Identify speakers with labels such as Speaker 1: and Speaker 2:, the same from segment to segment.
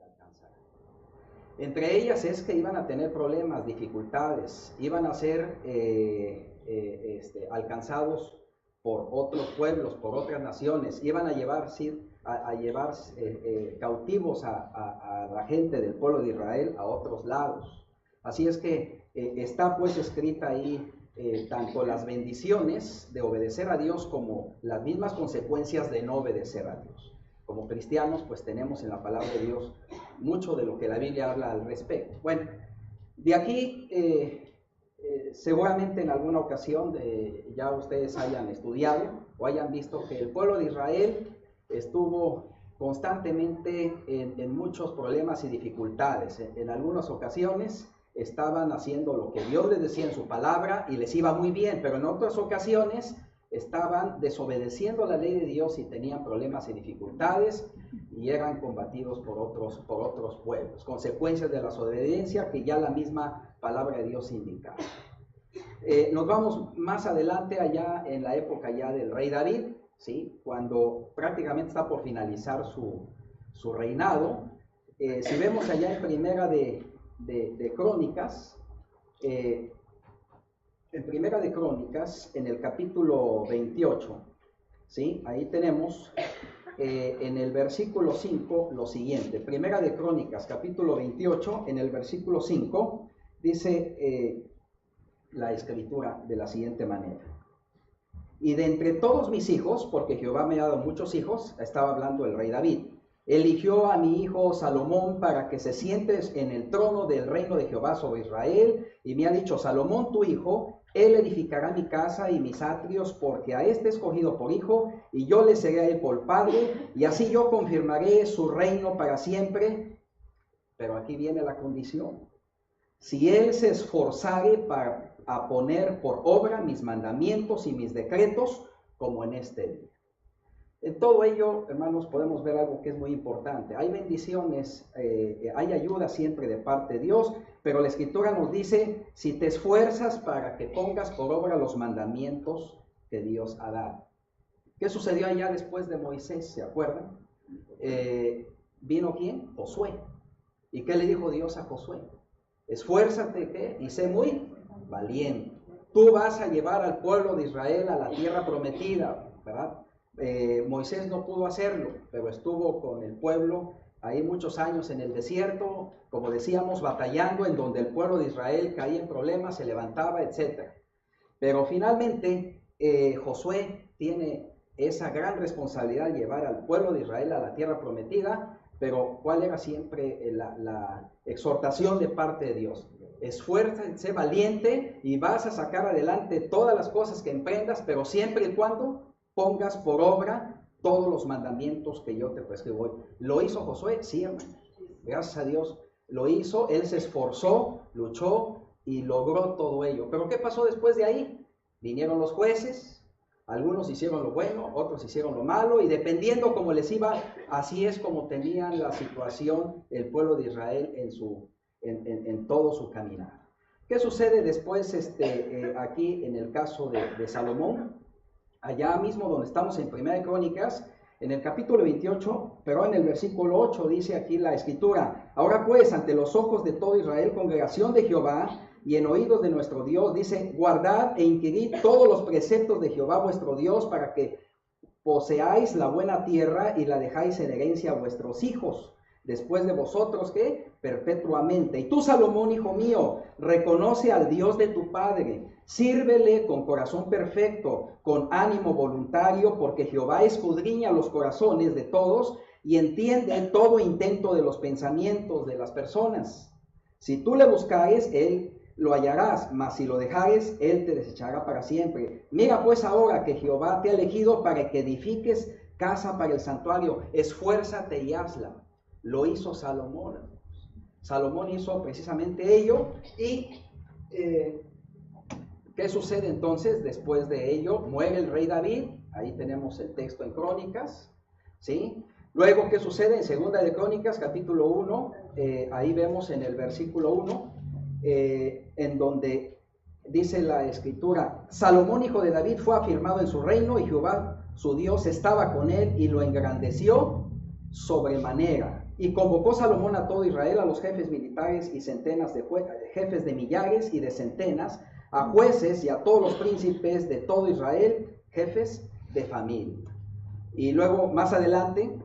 Speaker 1: alcanzar. Entre ellas es que iban a tener problemas, dificultades, iban a ser alcanzados por otros pueblos, por otras naciones, iban a llevar cautivos a la gente del pueblo de Israel a otros lados. Así es que está pues escrita ahí tanto las bendiciones de obedecer a Dios como las mismas consecuencias de no obedecer a Dios. Como cristianos pues tenemos en la palabra de Dios mucho de lo que la Biblia habla al respecto. Bueno, de aquí seguramente en alguna ocasión ya ustedes hayan estudiado o hayan visto que el pueblo de Israel estuvo constantemente en muchos problemas y dificultades. En algunas ocasiones estaban haciendo lo que Dios les decía en su palabra y les iba muy bien, pero en otras ocasiones estaban desobedeciendo la ley de Dios y tenían problemas y dificultades y eran combatidos por otros pueblos, consecuencias de la desobediencia que ya la misma palabra de Dios indica. Nos vamos más adelante allá en la época ya del rey David, ¿sí? Cuando prácticamente está por finalizar su reinado. Si vemos allá en Primera de Crónicas, en el capítulo 28, ¿sí? Ahí tenemos en el versículo 5 lo siguiente. Primera de Crónicas, capítulo 28, en el versículo 5, dice la escritura de la siguiente manera: y de entre todos mis hijos, porque Jehová me ha dado muchos hijos, estaba hablando el rey David, eligió a mi hijo Salomón para que se siente en el trono del reino de Jehová sobre Israel, y me ha dicho: Salomón tu hijo, él edificará mi casa y mis atrios, porque a este he escogido por hijo, y yo le seré a él por padre, y así yo confirmaré su reino para siempre. Pero aquí viene la condición: si él se esforzare para poner por obra mis mandamientos y mis decretos, como en este día. En todo ello, hermanos, podemos ver algo que es muy importante. Hay bendiciones, hay ayuda siempre de parte de Dios, pero la Escritura nos dice: si te esfuerzas para que pongas por obra los mandamientos que Dios ha dado. ¿Qué sucedió allá después de Moisés? ¿Se acuerdan? ¿Vino quién? Josué. ¿Y qué le dijo Dios a Josué? Esfuérzate, ¿qué? Y sé muy valiente. Tú vas a llevar al pueblo de Israel a la tierra prometida, ¿verdad? Moisés no pudo hacerlo, pero estuvo con el pueblo ahí muchos años en el desierto, como decíamos, batallando, en donde el pueblo de Israel caía en problemas, se levantaba, etc. Pero finalmente Josué tiene esa gran responsabilidad de llevar al pueblo de Israel a la tierra prometida. Pero ¿cuál era siempre la exhortación de parte de Dios? Esfuérzate, sé valiente y vas a sacar adelante todas las cosas que emprendas, pero siempre y cuando pongas por obra todos los mandamientos que yo te prescribo hoy. ¿Lo hizo Josué? Sí, hermano. Gracias a Dios lo hizo. Él se esforzó, luchó y logró todo ello. ¿Pero qué pasó después de ahí? Vinieron los jueces. Algunos hicieron lo bueno, otros hicieron lo malo, y dependiendo cómo les iba, así es como tenían la situación el pueblo de Israel en todo su caminar. ¿Qué sucede después aquí en el caso de Salomón? Allá mismo donde estamos en Primera de Crónicas, en el capítulo 28, pero en el versículo 8 dice aquí la Escritura: ahora pues, ante los ojos de todo Israel, congregación de Jehová, y en oídos de nuestro Dios, dice: guardad e inquirid todos los preceptos de Jehová vuestro Dios, para que poseáis la buena tierra y la dejáis en herencia a vuestros hijos, después de vosotros, ¿qué? Perpetuamente. Y tú, Salomón, hijo mío, reconoce al Dios de tu padre, sírvele con corazón perfecto, con ánimo voluntario, porque Jehová escudriña los corazones de todos y entiende todo intento de los pensamientos de las personas. Si tú le buscares, él lo hallarás, mas si lo dejares, él te desechará para siempre. Mira pues ahora que Jehová te ha elegido para que edifiques casa para el santuario, esfuérzate y hazla. Lo hizo Salomón. Salomón hizo precisamente ello. Y ¿qué sucede entonces después de ello? Muere el rey David. Ahí tenemos el texto en Crónicas, ¿sí? Luego, ¿qué sucede? En Segunda de Crónicas, capítulo 1, ahí vemos en el versículo 1, en donde dice la Escritura: Salomón, hijo de David, fue afirmado en su reino, y Jehová, su Dios, estaba con él y lo engrandeció sobremanera, Y convocó Salomón a todo Israel, a los jefes militares y centenas de jefes de millares y de centenas, a jueces y a todos los príncipes de todo Israel, jefes de familia. Y luego más adelante,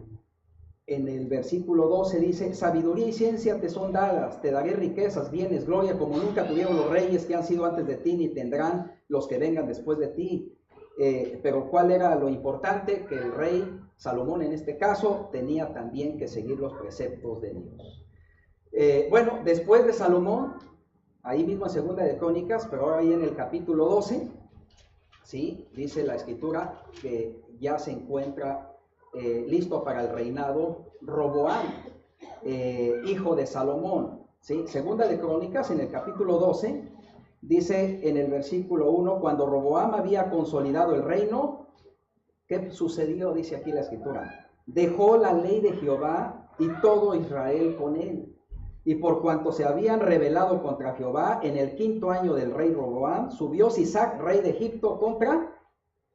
Speaker 1: en el versículo 12 dice: sabiduría y ciencia te son dadas, te daré riquezas, bienes, gloria, como nunca tuvieron los reyes que han sido antes de ti, ni tendrán los que vengan después de ti. Pero ¿cuál era lo importante? Que el rey Salomón, en este caso, tenía también que seguir los preceptos de Dios. Bueno, después de Salomón, ahí mismo en Segunda de Crónicas, pero ahora ahí en el capítulo 12, ¿sí? Dice la escritura que ya se encuentra listo para el reinado Roboam, hijo de Salomón, ¿sí? Segunda de Crónicas, en el capítulo 12, dice en el versículo 1, cuando Roboam había consolidado el reino, ¿qué sucedió? Dice aquí la escritura: dejó la ley de Jehová y todo Israel con él. Y por cuanto se habían rebelado contra Jehová, en el 5º año del rey Roboam, subió Sisac, rey de Egipto, contra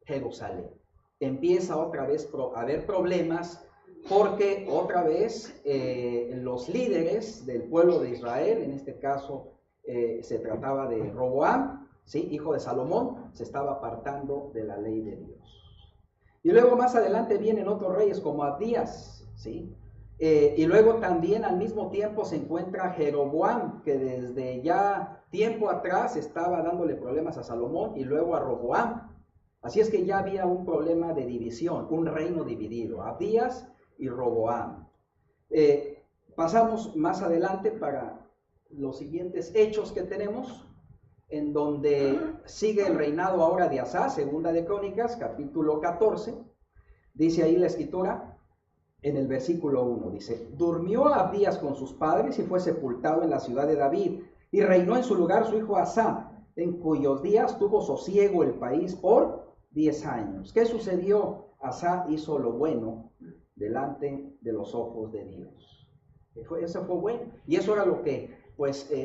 Speaker 1: Jerusalén. Empieza otra vez a haber problemas, porque otra vez los líderes del pueblo de Israel, en este caso se trataba de Roboam, ¿sí? Hijo de Salomón, se estaba apartando de la ley de Dios. Y luego más adelante vienen otros reyes como Abdías, ¿sí? Y luego también al mismo tiempo se encuentra Jeroboam, que desde ya tiempo atrás estaba dándole problemas a Salomón, y luego a Roboam. Así es que ya había un problema de división, un reino dividido, Abdías y Roboam. Pasamos más adelante para los siguientes hechos que tenemos, en donde sigue el reinado ahora de Asa, Segunda de Crónicas, capítulo 14. Dice ahí la escritura, en el versículo 1, dice: durmió Abdías con sus padres y fue sepultado en la ciudad de David, y reinó en su lugar su hijo Asa, en cuyos días tuvo sosiego el país por 10 años. ¿Qué sucedió? Asa hizo lo bueno delante de los ojos de Dios. Eso fue bueno. Y eso era lo que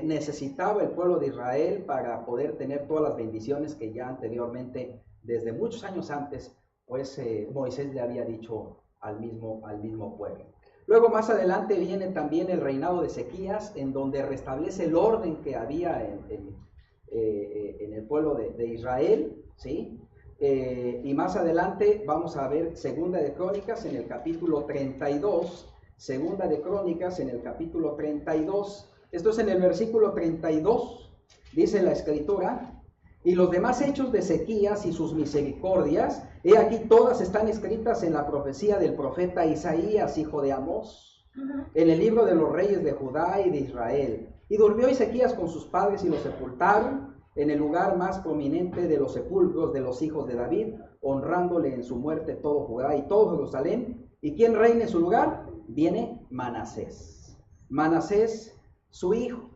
Speaker 1: necesitaba el pueblo de Israel para poder tener todas las bendiciones que ya anteriormente, desde muchos años antes, Moisés le había dicho al mismo pueblo. Luego más adelante viene también el reinado de Ezequías, en donde restablece el orden que había en el pueblo de Israel, ¿sí? Y más adelante vamos a ver Segunda de Crónicas en el capítulo 32, Segunda de Crónicas en el capítulo 32, esto es en el versículo 32, dice la escritura: y los demás hechos de Ezequías y sus misericordias, he aquí todas están escritas en la profecía del profeta Isaías, hijo de Amós, en el libro de los reyes de Judá y de Israel. Y durmió Ezequías con sus padres y los sepultaron en el lugar más prominente de los sepulcros de los hijos de David, honrándole en su muerte todo Judá y todo Jerusalén. ¿Y quién reina en su lugar? Viene Manasés. Manasés, su hijo.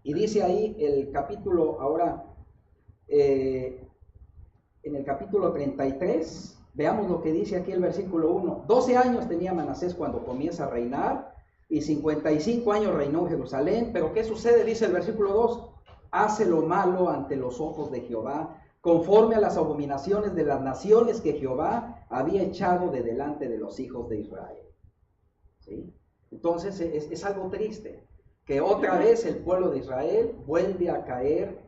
Speaker 1: Y dice ahí el capítulo, ahora, en el capítulo 33, veamos lo que dice aquí el versículo 1. 12 años tenía Manasés cuando comienza a reinar, y 55 años reinó en Jerusalén. Pero ¿qué sucede? Dice el versículo 2. Hace lo malo ante los ojos de Jehová, conforme a las abominaciones de las naciones que Jehová había echado de delante de los hijos de Israel. ¿Sí? Entonces es algo triste, que otra vez el pueblo de Israel vuelve a caer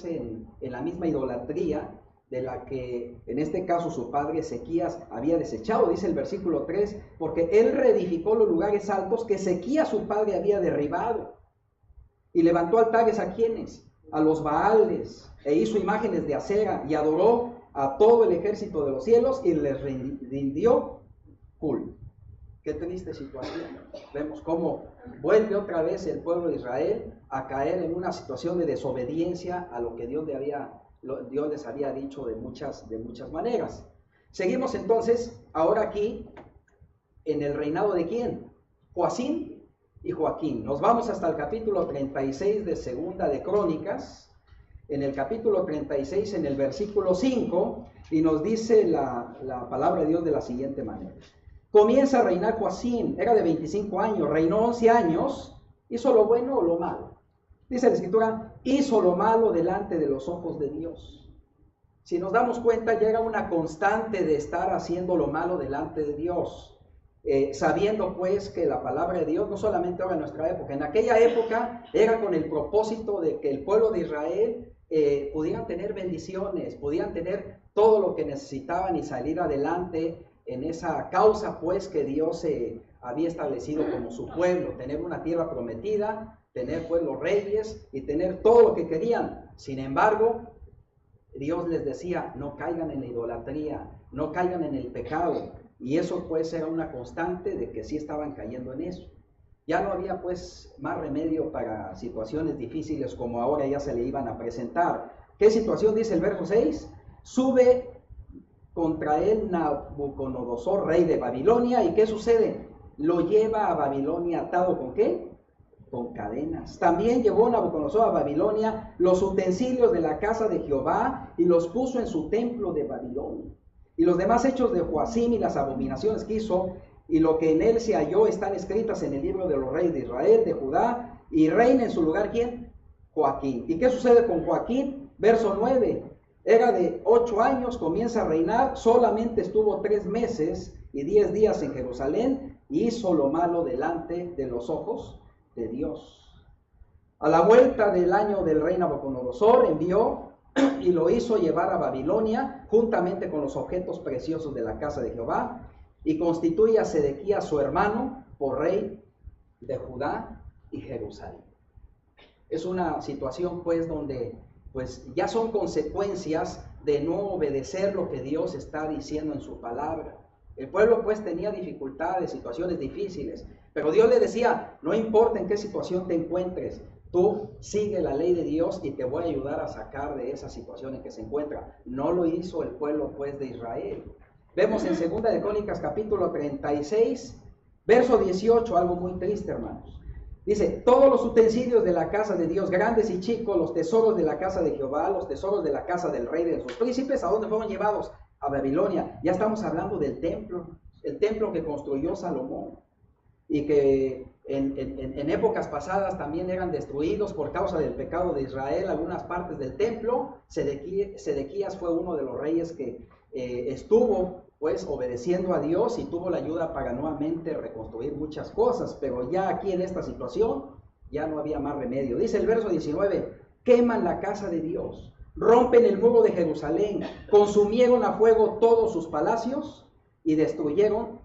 Speaker 1: en la misma idolatría de la que en este caso su padre Ezequías había desechado. Dice el versículo 3, porque él reedificó los lugares altos que Ezequías su padre había derribado, y levantó altares a quienes, a los Baales, e hizo imágenes de acera, y adoró a todo el ejército de los cielos y les rindió culto. Qué triste situación. Vemos cómo vuelve otra vez el pueblo de Israel a caer en una situación de desobediencia a lo que Dios les había dicho de muchas maneras. Seguimos entonces ahora aquí en el reinado de ¿quién? Joacim y Joaquín. Nos vamos hasta el capítulo 36 de Segunda de Crónicas. En el capítulo 36, en el versículo 5, y nos dice la palabra de Dios de la siguiente manera. Comienza a reinar Joacim, era de 25 años, reinó 11 años, ¿hizo lo bueno o lo malo? Dice la escritura, hizo lo malo delante de los ojos de Dios. Si nos damos cuenta, ya era una constante de estar haciendo lo malo delante de Dios. sabiendo pues que la palabra de Dios no solamente ahora en nuestra época, en aquella época era con el propósito de que el pueblo de Israel pudieran tener bendiciones, pudieran tener todo lo que necesitaban y salir adelante en esa causa pues que Dios había establecido como su pueblo, tener una tierra prometida, tener pues los reyes y tener todo lo que querían. Sin embargo, Dios les decía, no caigan en la idolatría, no caigan en el pecado. Y eso pues era una constante de que sí estaban cayendo en eso. Ya no había pues más remedio para situaciones difíciles como ahora ya se le iban a presentar. ¿Qué situación dice el verso 6? Sube contra él Nabucodonosor, rey de Babilonia, ¿y qué sucede? Lo lleva a Babilonia atado ¿con qué? Con cadenas. También llevó Nabucodonosor a Babilonia los utensilios de la casa de Jehová y los puso en su templo de Babilonia. Y los demás hechos de Joacim y las abominaciones que hizo y lo que en él se halló están escritas en el libro de los reyes de Israel, de Judá, y reina en su lugar ¿quién? Joaquín. ¿Y qué sucede con Joaquín? Verso 9. Era de 8 años, comienza a reinar, solamente estuvo 3 meses y 10 días en Jerusalén y hizo lo malo delante de los ojos de Dios. A la vuelta del año del rey Nabucodonosor envió y lo hizo llevar a Babilonia juntamente con los objetos preciosos de la casa de Jehová y constituye a Sedequías su hermano por rey de Judá y Jerusalén. Es una situación pues donde pues ya son consecuencias de no obedecer lo que Dios está diciendo en su palabra. El pueblo pues tenía dificultades, situaciones difíciles, pero Dios le decía, no importa en qué situación te encuentres, tú sigue la ley de Dios y te voy a ayudar a sacar de esa situación en que se encuentra. No lo hizo el pueblo pues de Israel. Vemos en 2 de Crónicas capítulo 36, verso 18, algo muy triste, hermanos. Dice, todos los utensilios de la casa de Dios, grandes y chicos, los tesoros de la casa de Jehová, los tesoros de la casa del rey de sus príncipes, ¿a dónde fueron llevados? A Babilonia. Ya estamos hablando del templo, el templo que construyó Salomón y que en épocas pasadas también eran destruidos por causa del pecado de Israel, algunas partes del templo. Sedequías fue uno de los reyes que estuvo pues obedeciendo a Dios y tuvo la ayuda para nuevamente reconstruir muchas cosas, pero ya aquí en esta situación ya no había más remedio. Dice el verso 19, queman la casa de Dios, rompen el muro de Jerusalén, consumieron a fuego todos sus palacios y destruyeron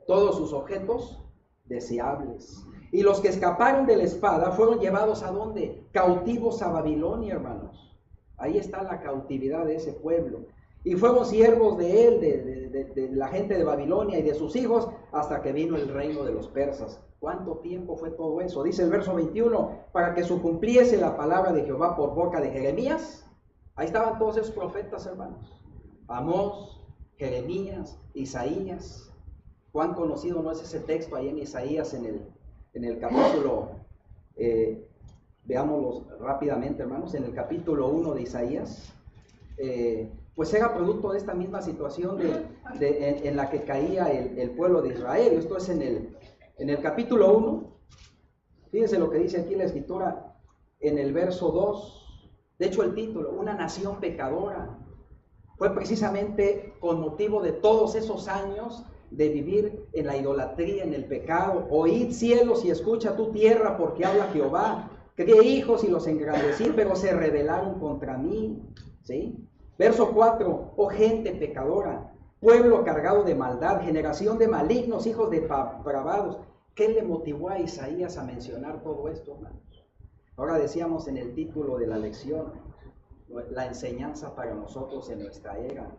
Speaker 1: todos sus objetos deseables. Y los que escaparon de la espada fueron llevados ¿a dónde? Cautivos a Babilonia, hermanos. Ahí está la cautividad de ese pueblo. Y fueron siervos de él, de la gente de Babilonia y de sus hijos, hasta que vino el reino de los persas. ¿Cuánto tiempo fue todo eso? Dice el verso 21, para que se cumpliese la palabra de Jehová por boca de Jeremías. Ahí estaban todos esos profetas, hermanos. Amós, Jeremías, Isaías. ¿Cuán conocido no es ese texto ahí en Isaías en el capítulo, veámoslo rápidamente, hermanos, en el capítulo 1 de Isaías? Pues era producto de esta misma situación en la que caía el pueblo de Israel. Esto es en el capítulo 1. Fíjense lo que dice aquí la escritura en el verso 2. De hecho, el título, una nación pecadora, fue precisamente con motivo de todos esos años de vivir en la idolatría, en el pecado. Oíd cielos y escucha tu tierra, porque habla Jehová. Crié hijos y los engrandecí, pero se rebelaron contra mí. ¿Sí? Verso 4, oh gente pecadora, pueblo cargado de maldad, generación de malignos, hijos de depravados. ¿Qué le motivó a Isaías a mencionar todo esto, hermanos? Ahora decíamos en el título de la lección, la enseñanza para nosotros en nuestra era.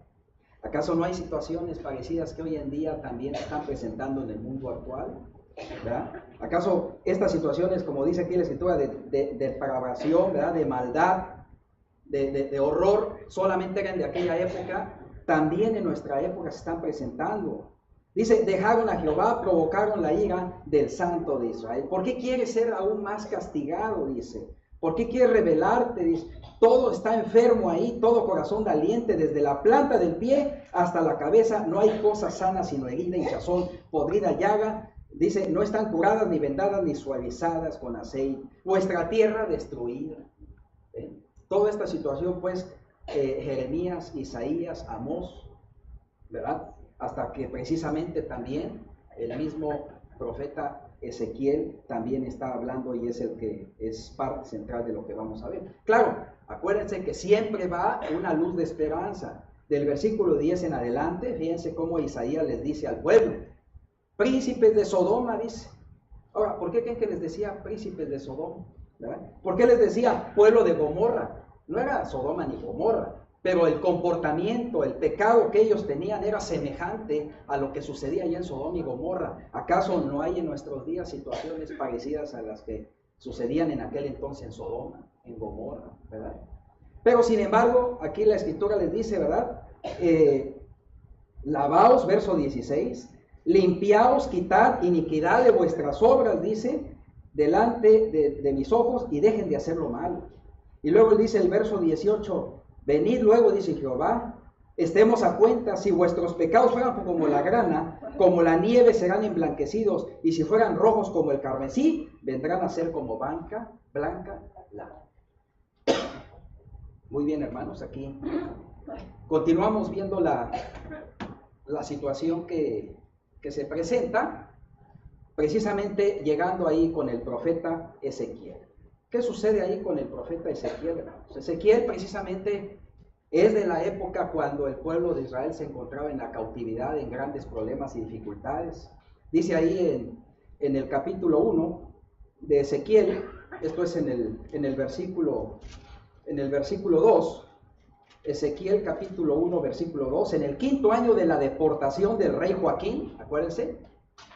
Speaker 1: ¿Acaso no hay situaciones parecidas que hoy en día también se están presentando en el mundo actual? ¿Verdad? ¿Acaso estas situaciones, como dice aquí la escritura, de depravación, ¿verdad?, de maldad, de horror, solamente eran de aquella época? También en nuestra época se están presentando. Dice, dejaron a Jehová, provocaron la ira del Santo de Israel. ¿Por qué quieres ser aún más castigado? Dice. ¿Por qué quieres rebelarte? Dice, todo está enfermo ahí, todo corazón doliente, desde la planta del pie hasta la cabeza, no hay cosa sana sino herida, hinchazón, podrida llaga. Dice, no están curadas, ni vendadas, ni suavizadas con aceite. Vuestra tierra destruida. Toda esta situación, pues, Jeremías, Isaías, Amós, ¿verdad? Hasta que precisamente también el mismo profeta Ezequiel también está hablando y es el que es parte central de lo que vamos a ver. Claro, acuérdense que siempre va una luz de esperanza. Del versículo 10 en adelante, fíjense cómo Isaías les dice al pueblo, príncipes de Sodoma, dice. Ahora, ¿por qué creen que les decía príncipes de Sodoma? ¿Verdad? ¿Por qué les decía pueblo de Gomorra? No era Sodoma ni Gomorra, pero el comportamiento, el pecado que ellos tenían era semejante a lo que sucedía allá en Sodoma y Gomorra. ¿Acaso no hay en nuestros días situaciones parecidas a las que sucedían en aquel entonces en Sodoma, en Gomorra, ¿verdad? Pero sin embargo, aquí la escritura les dice, ¿verdad? Lavaos, verso 16, limpiaos, quitad iniquidad de vuestras obras, dice, delante de mis ojos y dejen de hacer lo malo. Y luego dice el verso 18, venid luego, dice Jehová, estemos a cuenta, si vuestros pecados fueran como la grana, como la nieve serán emblanquecidos, y si fueran rojos como el carmesí, vendrán a ser como blanca lana. Muy bien, hermanos, aquí continuamos viendo la situación que se presenta, precisamente llegando ahí con el profeta Ezequiel. ¿Qué sucede ahí con el profeta Ezequiel, hermanos? Ezequiel precisamente es de la época cuando el pueblo de Israel se encontraba en la cautividad, en grandes problemas y dificultades. Dice ahí en el capítulo 1 de Ezequiel, esto es en el versículo 2, Ezequiel capítulo 1, versículo 2, en el 5º año de la deportación del rey Joaquín, acuérdense,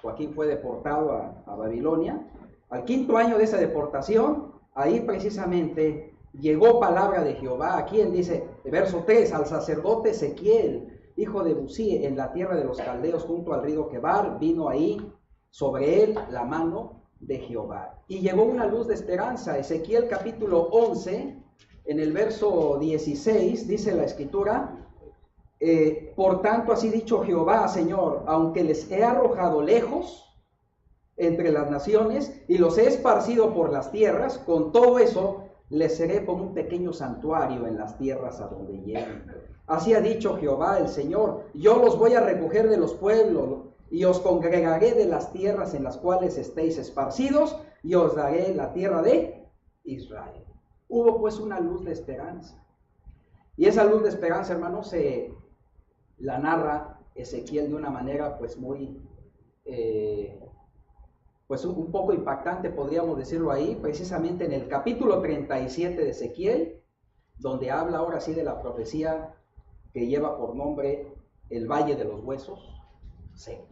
Speaker 1: Joaquín fue deportado a Babilonia, al 5º año de esa deportación, ahí precisamente llegó palabra de Jehová, a quien dice, verso 3, al sacerdote Ezequiel, hijo de Busí, en la tierra de los caldeos, junto al río Quebar, vino ahí sobre él la mano de Jehová. Y llegó una luz de esperanza. Ezequiel capítulo 11, en el verso 16, dice la escritura, por tanto así dicho Jehová, Señor, aunque les he arrojado lejos entre las naciones y los he esparcido por las tierras, con todo eso les seré como un pequeño santuario en las tierras a donde lleguen. Así ha dicho Jehová el Señor, yo los voy a recoger de los pueblos y os congregaré de las tierras en las cuales estéis esparcidos y os daré la tierra de Israel. Hubo pues una luz de esperanza. Y esa luz de esperanza, hermanos, la narra Ezequiel de una manera pues muy, pues un poco impactante, podríamos decirlo ahí, precisamente en el capítulo 37 de Ezequiel, donde habla ahora sí de la profecía que lleva por nombre el Valle de los Huesos Secos.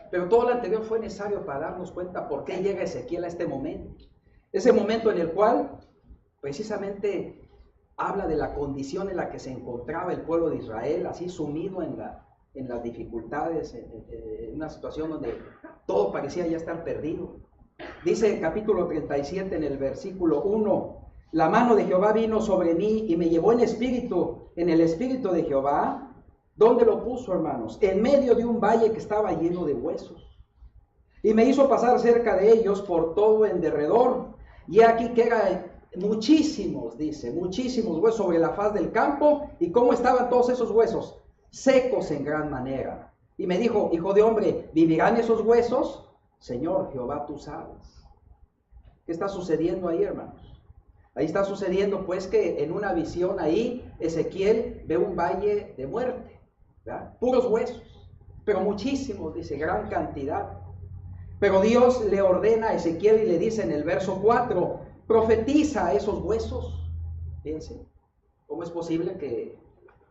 Speaker 1: Pero todo lo anterior fue necesario para darnos cuenta por qué llega Ezequiel a este momento. Ese momento en el cual precisamente habla de la condición en la que se encontraba el pueblo de Israel, así sumido en las dificultades, en una situación donde todo parecía ya estar perdido. Dice el capítulo 37 en el versículo 1, la mano de Jehová vino sobre mí y me llevó en el espíritu de Jehová. ¿Dónde lo puso, hermanos? En medio de un valle que estaba lleno de huesos. Y me hizo pasar cerca de ellos por todo en derredor. Y aquí que eran muchísimos, dice, muchísimos huesos sobre la faz del campo. ¿Y cómo estaban todos esos huesos? Secos en gran manera. Y me dijo, hijo de hombre, ¿vivirán esos huesos? Señor, Jehová, tú sabes. ¿Qué está sucediendo ahí, hermanos? Ahí está sucediendo pues que en una visión ahí Ezequiel ve un valle de muerte, ¿verdad? Puros huesos, pero muchísimos, dice, gran cantidad. Pero Dios le ordena a Ezequiel y le dice en el verso 4, profetiza a esos huesos. Fíjense, ¿cómo es posible que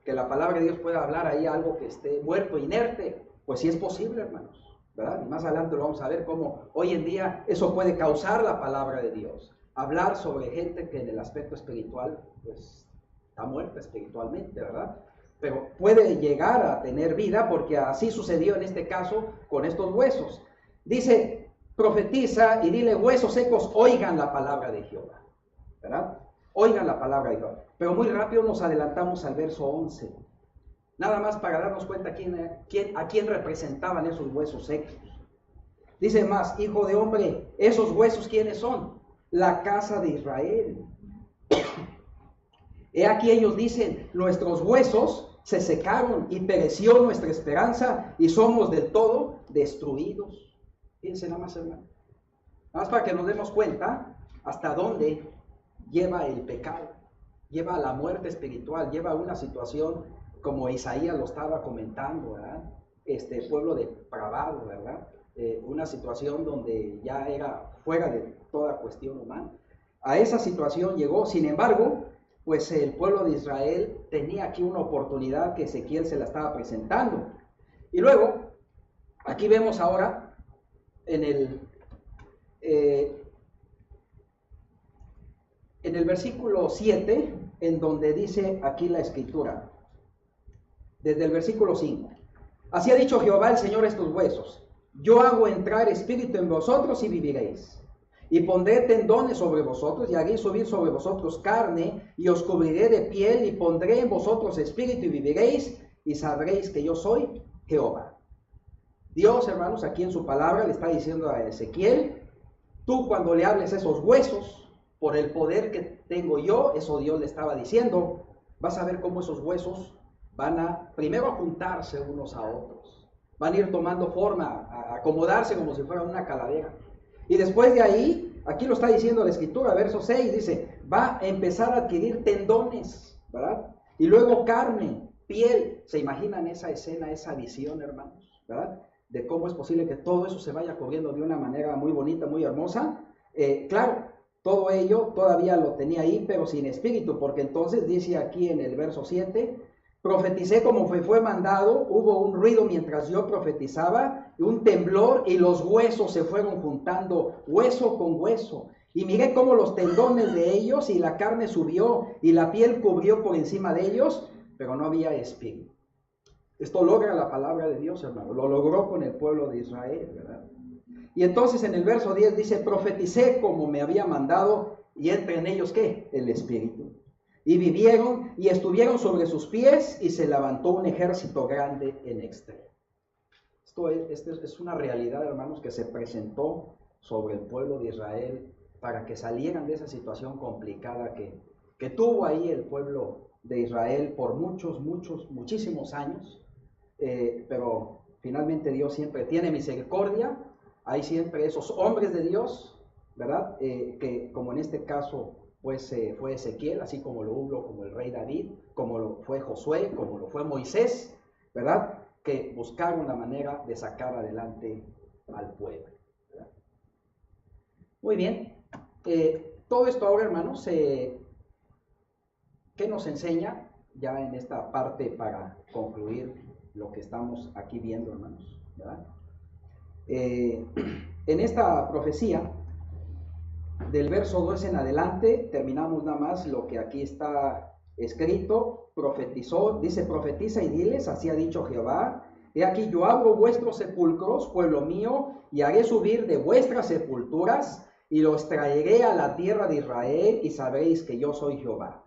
Speaker 1: la palabra de Dios pueda hablar ahí algo que esté muerto, inerte? Pues sí es posible, hermanos, ¿verdad? Y más adelante lo vamos a ver cómo hoy en día eso puede causar la palabra de Dios. Hablar sobre gente que en el aspecto espiritual, pues, está muerta espiritualmente, ¿verdad? Pero puede llegar a tener vida porque así sucedió en este caso con estos huesos. Dice, profetiza y dile, huesos secos, oigan la palabra de Jehová, ¿verdad? Oigan la palabra de Jehová. Pero muy rápido nos adelantamos al verso 11. Nada más para darnos cuenta a quién representaban esos huesos secos. Dice más, hijo de hombre, esos huesos, ¿quiénes son? La casa de Israel. He aquí ellos dicen, nuestros huesos se secaron y pereció nuestra esperanza y somos del todo destruidos. Fíjense nada más, hermano. Nada más para que nos demos cuenta hasta dónde lleva el pecado. Lleva a la muerte espiritual, lleva a una situación como Isaías lo estaba comentando, ¿verdad? Pueblo depravado, ¿verdad? Una situación donde ya era fuera de toda cuestión humana. A esa situación llegó. Sin embargo, pues el pueblo de Israel tenía aquí una oportunidad que Ezequiel se la estaba presentando. Y luego, aquí vemos ahora en el versículo 7, en donde dice aquí la escritura, desde el versículo 5. Así ha dicho Jehová el Señor a estos huesos: yo hago entrar espíritu en vosotros y viviréis. Y pondré tendones sobre vosotros y haré subir sobre vosotros carne y os cubriré de piel y pondré en vosotros espíritu y viviréis y sabréis que yo soy Jehová. Dios, hermanos, aquí en su palabra le está diciendo a Ezequiel: tú cuando le hables a esos huesos, por el poder que tengo yo, eso Dios le estaba diciendo, vas a ver cómo esos huesos van a primero a juntarse unos a otros, van a ir tomando forma, a acomodarse como si fuera una calavera. Y después de ahí, aquí lo está diciendo la escritura, verso 6, dice, va a empezar a adquirir tendones, ¿verdad? Y luego carne, piel. ¿Se imaginan esa escena, esa visión, hermanos? ¿Verdad? De cómo es posible que todo eso se vaya cubriendo de una manera muy bonita, muy hermosa. Claro, todo ello todavía lo tenía ahí, pero sin espíritu, porque entonces dice aquí en el verso 7, profeticé como fue mandado, hubo un ruido mientras yo profetizaba, un temblor y los huesos se fueron juntando, hueso con hueso. Y miré cómo los tendones de ellos y la carne subió y la piel cubrió por encima de ellos, pero no había espíritu. Esto logra la palabra de Dios, hermano, lo logró con el pueblo de Israel, ¿verdad? Y entonces en el verso 10 dice, profeticé como me había mandado y entra en ellos, ¿qué? El espíritu. Y vivieron y estuvieron sobre sus pies y se levantó un ejército grande en extremo. Esto es una realidad, hermanos, que se presentó sobre el pueblo de Israel para que salieran de esa situación complicada que tuvo ahí el pueblo de Israel por muchísimos años. Pero finalmente Dios siempre tiene misericordia. Hay siempre esos hombres de Dios, ¿verdad? Que como en este caso pues fue Ezequiel, así como lo hubo como el rey David, como lo fue Josué, como lo fue Moisés, ¿verdad? Que buscaron la manera de sacar adelante al pueblo, ¿verdad? Muy bien, todo esto ahora, hermanos, ¿qué nos enseña ya en esta parte para concluir lo que estamos aquí viendo, hermanos, ¿verdad? En esta profecía, del verso 2 en adelante, terminamos nada más lo que aquí está escrito, profetizó, dice, profetiza y diles, así ha dicho Jehová, he aquí yo abro vuestros sepulcros, pueblo mío, y haré subir de vuestras sepulturas, y los traeré a la tierra de Israel, y sabréis que yo soy Jehová.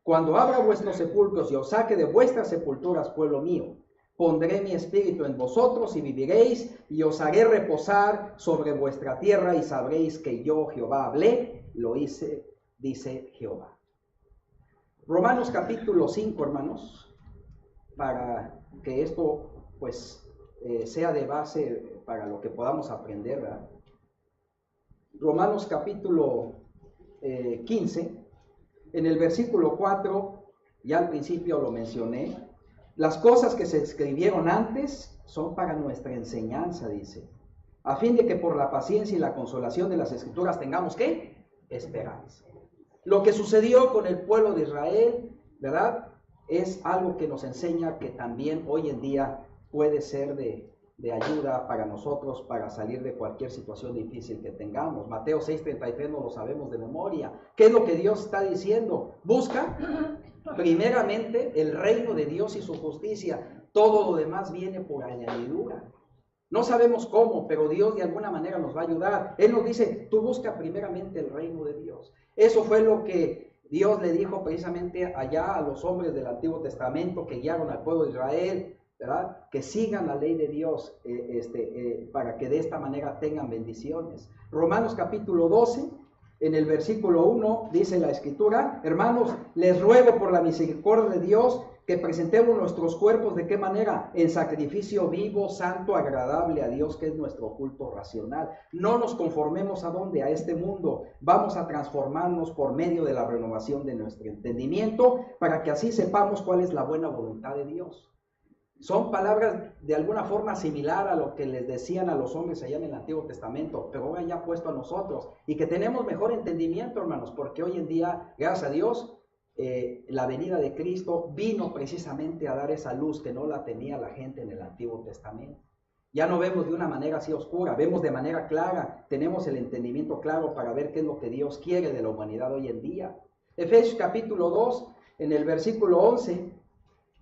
Speaker 1: Cuando abra vuestros sepulcros y os saque de vuestras sepulturas, pueblo mío, pondré mi espíritu en vosotros y viviréis, y os haré reposar sobre vuestra tierra, y sabréis que yo, Jehová, hablé, lo hice, dice Jehová. Romanos capítulo 5, hermanos, para que esto pues sea de base para lo que podamos aprender, ¿verdad? Romanos capítulo 15, en el versículo 4, ya al principio lo mencioné, las cosas que se escribieron antes son para nuestra enseñanza, dice, a fin de que por la paciencia y la consolación de las Escrituras tengamos, ¿qué? Esperanza. Lo que sucedió con el pueblo de Israel, ¿verdad? Es algo que nos enseña que también hoy en día puede ser de ayuda para nosotros para salir de cualquier situación difícil que tengamos. Mateo 6:33 no lo sabemos de memoria. ¿Qué es lo que Dios está diciendo? Busca primeramente el reino de Dios y su justicia. Todo lo demás viene por añadidura. No sabemos cómo, pero Dios de alguna manera nos va a ayudar. Él nos dice, tú busca primeramente el reino de Dios. Eso fue lo que Dios le dijo precisamente allá a los hombres del Antiguo Testamento que guiaron al pueblo de Israel, ¿verdad? Que sigan la ley de Dios para que de esta manera tengan bendiciones. Romanos capítulo 12, en el versículo 1 dice la Escritura, hermanos, les ruego por la misericordia de Dios que presentemos nuestros cuerpos, ¿de qué manera? En sacrificio vivo, santo, agradable a Dios, que es nuestro culto racional. No nos conformemos a dónde, a este mundo. Vamos a transformarnos por medio de la renovación de nuestro entendimiento, para que así sepamos cuál es la buena voluntad de Dios. Son palabras de alguna forma similar a lo que les decían a los hombres allá en el Antiguo Testamento, pero ahora ya puesto a nosotros, y que tenemos mejor entendimiento, hermanos, porque hoy en día, gracias a Dios, la venida de Cristo vino precisamente a dar esa luz que no la tenía la gente en el Antiguo Testamento. Ya no vemos de una manera así oscura, vemos de manera clara, tenemos el entendimiento claro para ver qué es lo que Dios quiere de la humanidad hoy en día. Efesios capítulo 2, en el versículo 11,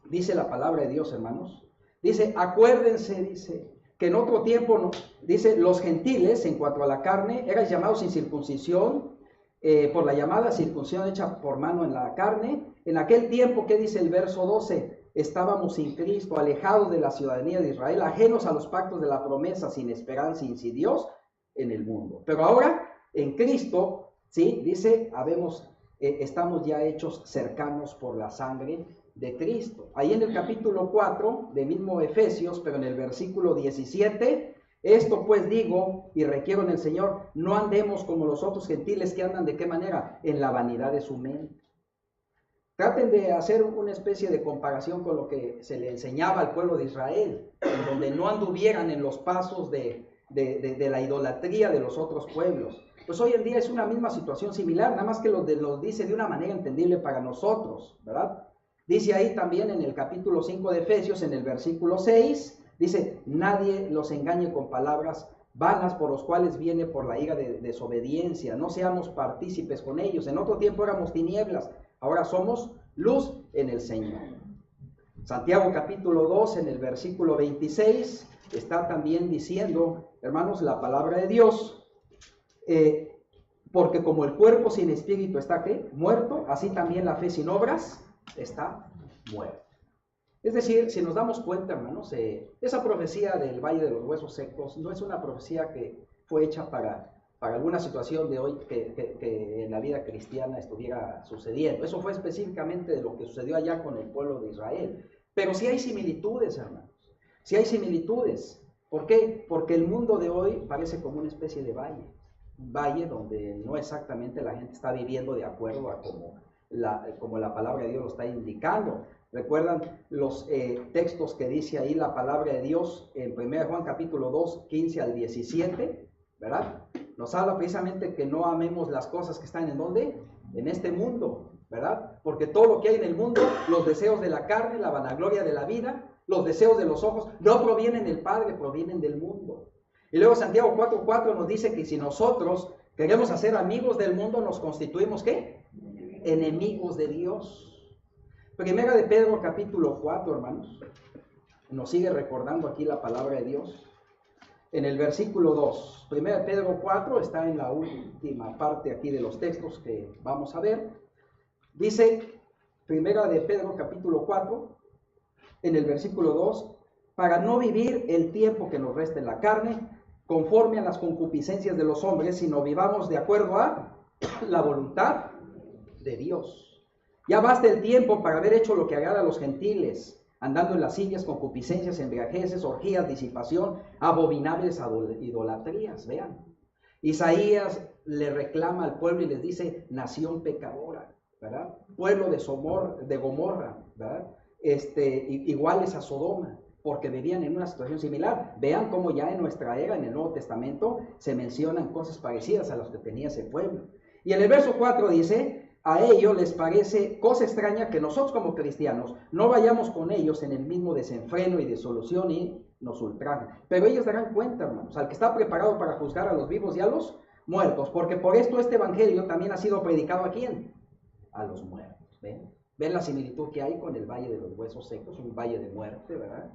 Speaker 1: dice la palabra de Dios, hermanos. Dice, acuérdense, dice, que en otro tiempo, dice, los gentiles, en cuanto a la carne, eran llamados sin circuncisión, por la llamada circuncisión hecha por mano en la carne. En aquel tiempo, ¿qué dice el verso 12? Estábamos sin Cristo, alejados de la ciudadanía de Israel, ajenos a los pactos de la promesa, sin esperanza y sin Dios en el mundo. Pero ahora, en Cristo, ¿sí? Dice, estamos ya hechos cercanos por la sangre de Cristo. Ahí en el capítulo 4 de mismo Efesios, pero en el versículo 17, esto pues digo y requiero en el Señor, no andemos como los otros gentiles que andan, ¿de qué manera? En la vanidad de su mente. Traten de hacer una especie de comparación con lo que se le enseñaba al pueblo de Israel, en donde no anduvieran en los pasos de la idolatría de los otros pueblos. Pues hoy en día es una misma situación similar, nada más que los dice de una manera entendible para nosotros, ¿verdad? Dice ahí también en el capítulo 5 de Efesios, en el versículo 6, dice, nadie los engañe con palabras vanas por los cuales viene por la ira de desobediencia, no seamos partícipes con ellos. En otro tiempo éramos tinieblas, ahora somos luz en el Señor. Santiago capítulo 2, en el versículo 26, está también diciendo, hermanos, la palabra de Dios, porque como el cuerpo sin espíritu está, ¿qué? Muerto, así también la fe sin obras está muerta. Es decir, si nos damos cuenta, hermanos, esa profecía del Valle de los Huesos Secos no es una profecía que fue hecha para alguna situación de hoy que en la vida cristiana estuviera sucediendo. Eso fue específicamente de lo que sucedió allá con el pueblo de Israel. Pero sí hay similitudes, hermanos. Sí hay similitudes. ¿Por qué? Porque el mundo de hoy parece como una especie de valle. Un valle donde no exactamente la gente está viviendo de acuerdo a como la palabra de Dios lo está indicando. ¿Recuerdan los textos que dice ahí la palabra de Dios en 1 Juan capítulo 2, 15 al 17? ¿Verdad? Nos habla precisamente que no amemos las cosas que están en ¿dónde? En este mundo, ¿verdad? Porque todo lo que hay en el mundo, los deseos de la carne, la vanagloria de la vida, los deseos de los ojos, no provienen del Padre, provienen del mundo. Y luego Santiago 4:4 nos dice que si nosotros queremos hacer amigos del mundo, nos constituimos, ¿qué? Enemigos de Dios. Primera de Pedro capítulo 4, hermanos, nos sigue recordando aquí la palabra de Dios. En el versículo 2, Primera de Pedro 4 está en la última parte aquí de los textos que vamos a ver. Dice Primera de Pedro capítulo 4, en el versículo 2, para no vivir el tiempo que nos resta en la carne, conforme a las concupiscencias de los hombres, sino vivamos de acuerdo a la voluntad de Dios. Ya basta el tiempo para haber hecho lo que agrada a los gentiles, andando en lascivias, concupiscencias, embriagueces, orgías, disipación, abominables idolatrías. Vean, Isaías le reclama al pueblo y les dice, nación pecadora, ¿verdad? Pueblo de Gomorra, ¿verdad? Iguales a Sodoma, porque vivían en una situación similar. Vean cómo ya en nuestra era, en el Nuevo Testamento, se mencionan cosas parecidas a las que tenía ese pueblo. Y en el verso 4 dice, a ellos les parece cosa extraña que nosotros como cristianos no vayamos con ellos en el mismo desenfreno y disolución y nos ultrajen. Pero ellos darán cuenta, hermanos, al que está preparado para juzgar a los vivos y a los muertos, porque por esto este evangelio también ha sido predicado ¿a quién? A los muertos. ¿Ven la similitud que hay con el Valle de los Huesos Secos, un valle de muerte, ¿verdad?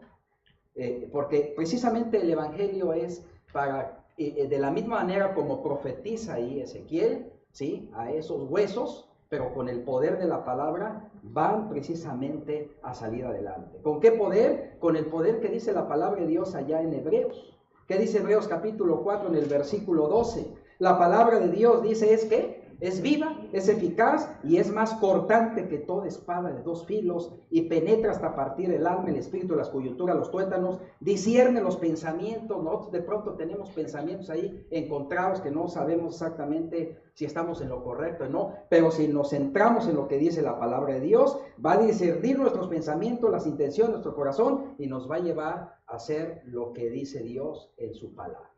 Speaker 1: Porque precisamente el evangelio es para, de la misma manera como profetiza ahí Ezequiel, ¿sí? A esos huesos, pero con el poder de la palabra van precisamente a salir adelante. ¿Con qué poder? Con el poder que dice la palabra de Dios allá en Hebreos. ¿Qué dice Hebreos capítulo 4 en el versículo 12? La palabra de Dios dice es que Es viva, es eficaz y es más cortante que toda espada de dos filos y penetra hasta partir el alma, el espíritu, las coyunturas, los tuétanos, discierne los pensamientos. Nosotros de pronto tenemos pensamientos ahí encontrados que no sabemos exactamente si estamos en lo correcto o no, pero si nos centramos en lo que dice la palabra de Dios, va a discernir nuestros pensamientos, las intenciones de nuestro corazón y nos va a llevar a hacer lo que dice Dios en su palabra.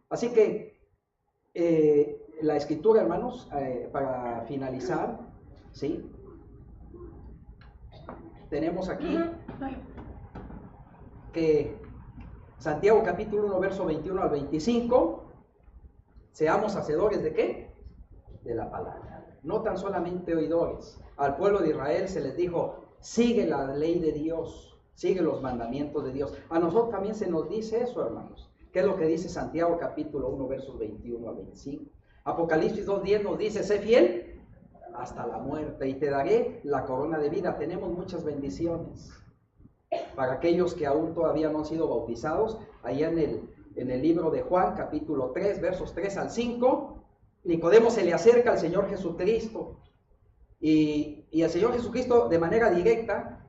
Speaker 1: Así que la escritura, hermanos, para finalizar, ¿sí? Tenemos aquí que Santiago capítulo 1, verso 21 al 25, seamos hacedores ¿de qué? De la palabra, no tan solamente oidores. Al pueblo de Israel se les dijo, sigue la ley de Dios, sigue los mandamientos de Dios. A nosotros también se nos dice eso, hermanos. ¿Qué es lo que dice Santiago capítulo 1, versos 21 al 25? Apocalipsis 2:10 nos dice, sé fiel hasta la muerte y te daré la corona de vida. Tenemos muchas bendiciones. Para aquellos que aún todavía no han sido bautizados, allá en el libro de Juan, capítulo 3, versos 3 al 5, Nicodemo se le acerca al Señor Jesucristo. Y el Señor Jesucristo, de manera directa,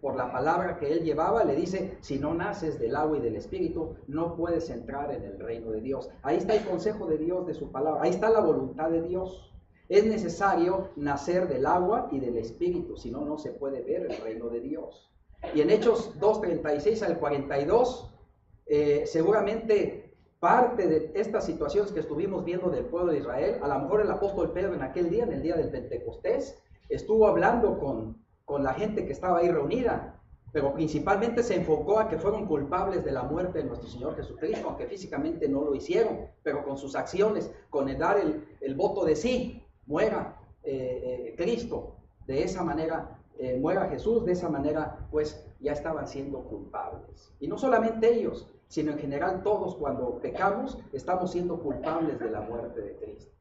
Speaker 1: por la palabra que él llevaba, le dice, si no naces del agua y del espíritu, no puedes entrar en el reino de Dios. Ahí está el consejo de Dios, de su palabra. Ahí está la voluntad de Dios. Es necesario nacer del agua y del espíritu, si no, no se puede ver el reino de Dios. Y en Hechos 2:36 al 42, seguramente parte de estas situaciones que estuvimos viendo del pueblo de Israel, a lo mejor el apóstol Pedro en aquel día, en el día del Pentecostés, estuvo hablando con la gente que estaba ahí reunida, pero principalmente se enfocó a que fueron culpables de la muerte de nuestro Señor Jesucristo, aunque físicamente no lo hicieron, pero con sus acciones, con el dar el voto de sí, muera Cristo, de esa manera muera Jesús, de esa manera pues ya estaban siendo culpables. Y no solamente ellos, sino en general todos cuando pecamos estamos siendo culpables de la muerte de Cristo.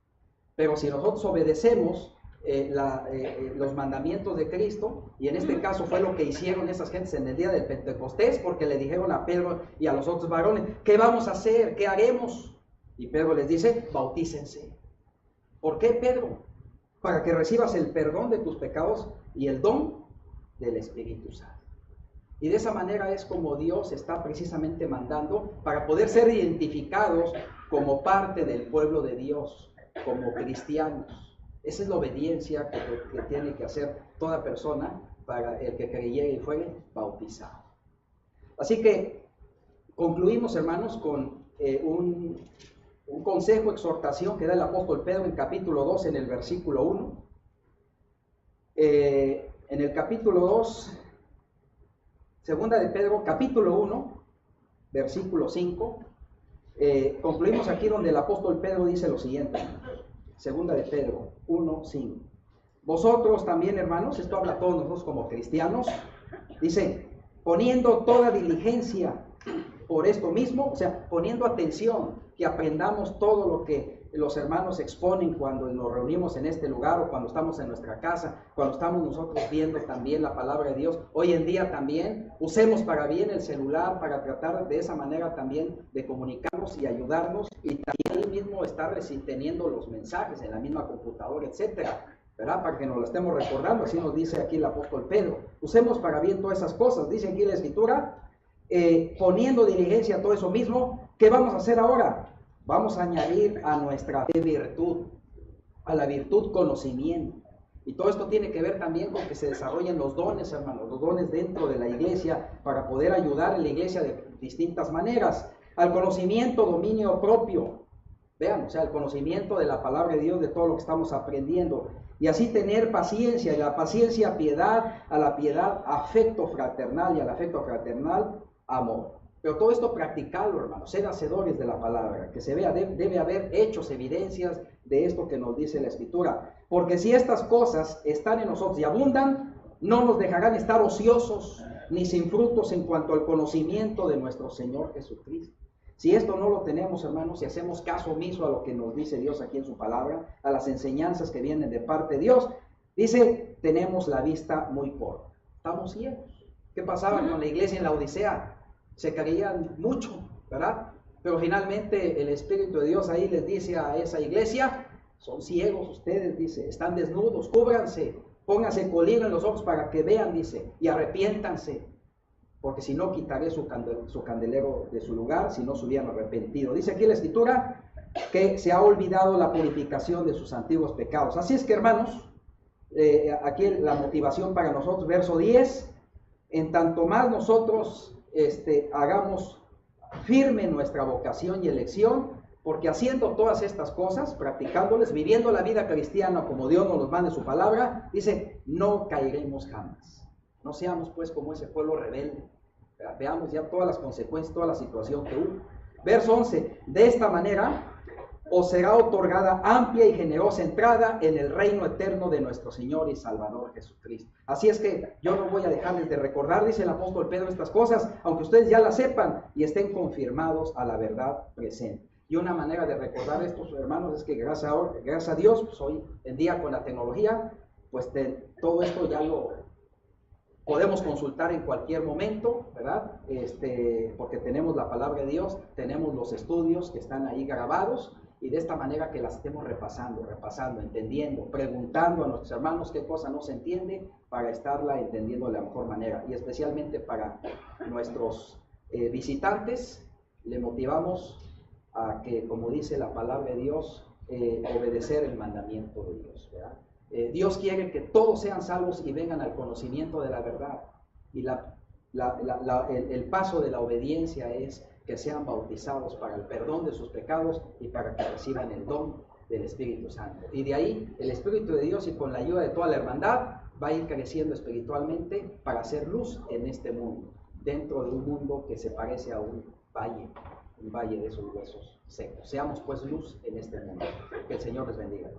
Speaker 1: Pero si nosotros obedecemos los mandamientos de Cristo, y en este caso fue lo que hicieron esas gentes en el día del Pentecostés, porque le dijeron a Pedro y a los otros varones, ¿qué vamos a hacer? ¿Qué haremos? Y Pedro les dice, bautícense. ¿Por qué, Pedro? Para que recibas el perdón de tus pecados y el don del Espíritu Santo. Y de esa manera es como Dios está precisamente mandando para poder ser identificados como parte del pueblo de Dios, como cristianos. Esa es la obediencia que tiene que hacer toda persona para el que creyera y fuere bautizado. Así que concluimos, hermanos, con un consejo, exhortación que da el apóstol Pedro en capítulo 2, en el versículo 1. En el capítulo 2, segunda de Pedro, capítulo 1, versículo 5, concluimos aquí donde el apóstol Pedro dice lo siguiente. Segunda de Pedro 1:5. Vosotros también, hermanos, esto habla a todos nosotros como cristianos, dice, poniendo toda diligencia por esto mismo, o sea, poniendo atención, que aprendamos todo lo que los hermanos exponen cuando nos reunimos en este lugar o cuando estamos en nuestra casa, cuando estamos nosotros viendo también la palabra de Dios. Hoy en día también usemos para bien el celular para tratar de esa manera también de comunicarnos y ayudarnos y también ahí mismo estar teniendo los mensajes en la misma computadora, etcétera, ¿verdad? Para que nos lo estemos recordando, así nos dice aquí el apóstol Pedro. Usemos para bien todas esas cosas, dice aquí la Escritura, poniendo diligencia a todo eso mismo. ¿Qué vamos a hacer ahora? Vamos a añadir a nuestra fe virtud, a la virtud conocimiento. Y todo esto tiene que ver también con que se desarrollen los dones, hermanos, los dones dentro de la iglesia para poder ayudar a la iglesia de distintas maneras. Al conocimiento, dominio propio. Vean, o sea, el conocimiento de la palabra de Dios, de todo lo que estamos aprendiendo. Y así tener paciencia, y a la paciencia piedad, a la piedad afecto fraternal, y al afecto fraternal amor. Pero todo esto practicado, hermanos, ser hacedores de la palabra, que se vea, debe haber hechos, evidencias de esto que nos dice la Escritura. Porque si estas cosas están en nosotros y abundan, no nos dejarán estar ociosos ni sin frutos en cuanto al conocimiento de nuestro Señor Jesucristo. Si esto no lo tenemos, hermanos, si hacemos caso omiso a lo que nos dice Dios aquí en su palabra, a las enseñanzas que vienen de parte de Dios, dice, tenemos la vista muy corta. Estamos ciegos. ¿Qué pasaba con la iglesia en la Odisea? Se creían mucho, ¿verdad? Pero finalmente el Espíritu de Dios ahí les dice a esa iglesia, Son ciegos ustedes, dice, están desnudos, cúbranse, pónganse colino en los ojos para que vean, dice, y arrepiéntanse, porque si no quitaré su candelero de su lugar, si no se hubieran arrepentido. Dice aquí la Escritura que se ha olvidado la purificación de sus antiguos pecados. Así es que, hermanos, aquí la motivación para nosotros, verso 10, en tanto más nosotros hagamos firme nuestra vocación y elección, porque haciendo todas estas cosas, practicándoles, viviendo la vida cristiana como Dios nos los manda en su palabra, dice, no caeremos jamás. No seamos pues como ese pueblo rebelde. Veamos ya todas las consecuencias, toda la situación que hubo. Verso 11, de esta manera os será otorgada amplia y generosa entrada en el reino eterno de nuestro Señor y Salvador Jesucristo. Así es que yo no voy a dejarles de recordar, dice el apóstol Pedro, estas cosas, aunque ustedes ya las sepan y estén confirmados a la verdad presente. Y una manera de recordar esto, hermanos, es que gracias a Dios, pues hoy en día con la tecnología, pues todo esto ya lo podemos consultar en cualquier momento, ¿verdad? Porque tenemos la palabra de Dios, tenemos los estudios que están ahí grabados, y de esta manera que las estemos repasando, entendiendo, preguntando a nuestros hermanos qué cosa no se entiende para estarla entendiendo de la mejor manera. Y especialmente para nuestros visitantes, le motivamos a que, como dice la palabra de Dios, obedecer el mandamiento de Dios, ¿verdad? Dios quiere que todos sean salvos y vengan al conocimiento de la verdad. Y el paso de la obediencia es que sean bautizados para el perdón de sus pecados y para que reciban el don del Espíritu Santo. Y de ahí el Espíritu de Dios, y con la ayuda de toda la hermandad, va a ir creciendo espiritualmente para hacer luz en este mundo, dentro de un mundo que se parece a un valle de esos huesos secos. Seamos pues luz en este mundo. Que el Señor les bendiga.